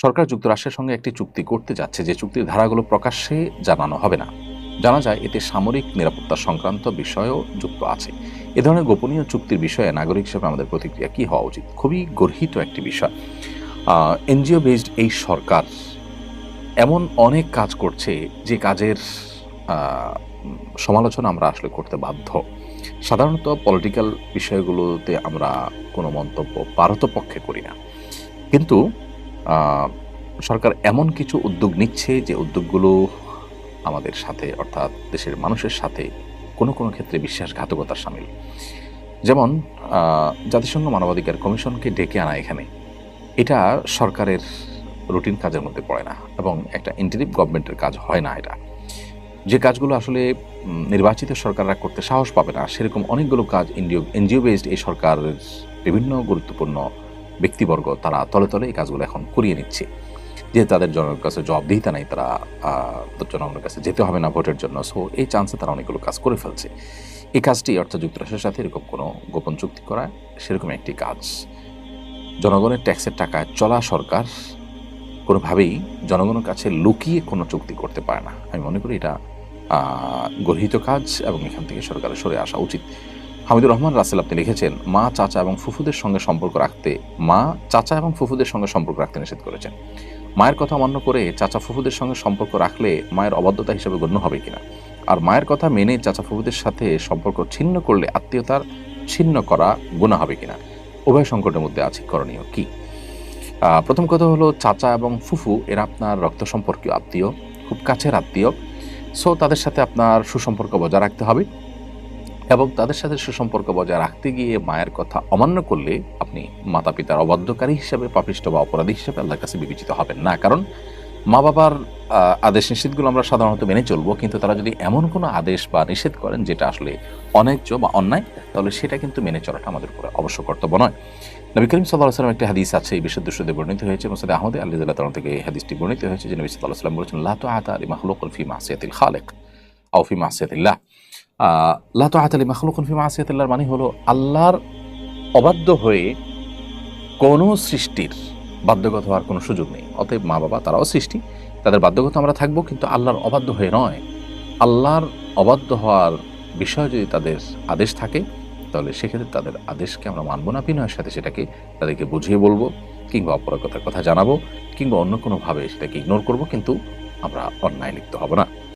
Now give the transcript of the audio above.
সরকার যুক্তরাষ্ট্রের সঙ্গে একটি চুক্তি করতে যাচ্ছে, যে চুক্তির ধারাগুলো প্রকাশ্যে জানানো হবে না। জানা যায় এতে সামরিক নিরাপত্তা সংক্রান্ত বিষয়ও যুক্ত আছে। এ ধরনের গোপনীয় চুক্তির বিষয়ে নাগরিক হিসেবে আমাদের প্রতিক্রিয়া কি হওয়া উচিত? খুবই গর্হিত একটি বিষয়। এনজিও বেসড এই সরকার এমন অনেক কাজ করছে যে কাজের সমালোচনা আমরা আসলে করতে বাধ্য। সাধারণত পলিটিক্যাল বিষয়গুলোতে আমরা কোনো মন্তব্য পারতপক্ষে করি না, কিন্তু সরকার এমন কিছু উদ্যোগ নিচ্ছে যে উদ্যোগগুলো আমাদের সাথে, অর্থাৎ দেশের মানুষের সাথে কোনো কোনো ক্ষেত্রে বিশ্বাসঘাতকতার শামিল। যেমন জাতিসংঘ মানবাধিকার কমিশনকে ডেকে আনা এখানে, এটা সরকারের রুটিন কাজের মধ্যে পড়ে না এবং একটা ইন্টারিম গভর্নমেন্টের কাজ হয় না। এটা যে কাজগুলো আসলে নির্বাচিত সরকাররা করতে সাহস পাবে না, সেরকম অনেকগুলো কাজ এনজিও বেসড এই সরকারের বিভিন্ন গুরুত্বপূর্ণ ব্যক্তিবর্গ তারা তলে তলে এই কাজগুলো এখন করিয়ে নিচ্ছে, যে তাদের জনগণের কাছে জবাবদিহিতা নাই, তারা জনগণের কাছে যেতে হবে না ভোটের জন্য। সো এই চান্সে তারা অনেকগুলো কাজ করে ফেলছে। এই কাজটি অর্থাৎ যুক্তরাষ্ট্রের সাথে এরকম কোনো গোপন চুক্তি করা, সেরকম একটি কাজ। জনগণের ট্যাক্সের টাকায় চলা সরকার কোনোভাবেই জনগণের কাছে লুকিয়ে কোনো চুক্তি করতে পারে না। আমি মনে করি এটা গর্হিত কাজ এবং এখান থেকে সরকারের সরে আসা উচিত। হামিদুর রহমান রাসেল আপনি লিখেছেন, মা চাচা এবং ফুফুদের সঙ্গে সম্পর্ক রাখতে নিষেধ করেছেন। মায়ের কথা অমান্য করে চাচা ফুফুদের সঙ্গে সম্পর্ক রাখলে মায়ের অবাধ্যতা হিসেবে গণ্য হবে কিনা, আর মায়ের কথা মেনে চাচা ফুফুদের সাথে সম্পর্ক ছিন্ন করলে আত্মীয়তার ছিন্ন করা গুনাহ হবে কিনা, উভয় সংকটের মধ্যে আছে, করণীয় কি? প্রথম কথা হলো, চাচা এবং ফুফু এরা আপনার রক্ত সম্পর্কীয় আত্মীয়, খুব কাছের আত্মীয়। সো তাদের সাথে আপনার সুসম্পর্ক বজায় রাখতে হবে এবং তাদের সাথে সুসম্পর্ক বজায় রাখতে গিয়ে মায়ের কথা অমান্য করলে আপনি মাতা পিতার অবাধ্যকারী হিসেবে, পাপিষ্ঠ বা অপরাধী হিসেবে আল্লাহর কাছে বিবেচিত হবেন না। কারণ মা বাবার আদেশ নিষেধগুলো আমরা সাধারণত মেনে চলবো, কিন্তু তারা যদি এমন কোনো আদেশ বা নিষেধ করেন যেটা আসলে অন্যায্য বা অন্যায়, তাহলে সেটা কিন্তু মেনে চলাটা আমাদের উপরে অবশ্য কর্তব্য নয়। নবী করিম সাল্লাল্লাহু আলাইহি ওয়াসাল্লাম একটি হাদিস আছে, এই বিশুদ্ধ সূত্রে বর্ণিত হয়েছে, মুসনাদ আহমদ রাদিয়াল্লাহু তাআলা থেকে এই হাদিসটি বর্ণিত হয়েছে যে নবী সাল্লাল্লাহু আলাইহি ওয়াসাল্লাম বলেছেন, লা তুআতা লি মাখলুকিন ফি মাসিয়াতিল খালিক আও ফি মাসিয়াতিল্লাহ। লা তুআতা লি মাখলুকিন ফি মাসিয়াতিল্লাহ মানে হলো আল্লাহর অবাধ্য হয়ে কোনো সৃষ্টির বাধ্যগত হওয়ার কোনো সুযোগ নেই। অতএব মা বাবা তারাও সৃষ্টি, তাদের বাধ্যগত আমরা থাকবো, কিন্তু আল্লাহর অবাধ্য হয়ে নয়। আল্লাহর অবাধ্য হওয়ার বিষয় যদি তাদের আদেশ থাকে, তাহলে সেক্ষেত্রে তাদের আদেশকে আমরা মানব না, বিনয়ের সাথে সেটাকে তাদেরকে বুঝিয়ে বলবো, কিংবা অপরাগতার কথা জানাবো, কিংবা অন্য কোনোভাবে সেটাকে ইগনোর করবো, কিন্তু আমরা অন্যায় লিপ্ত হব না।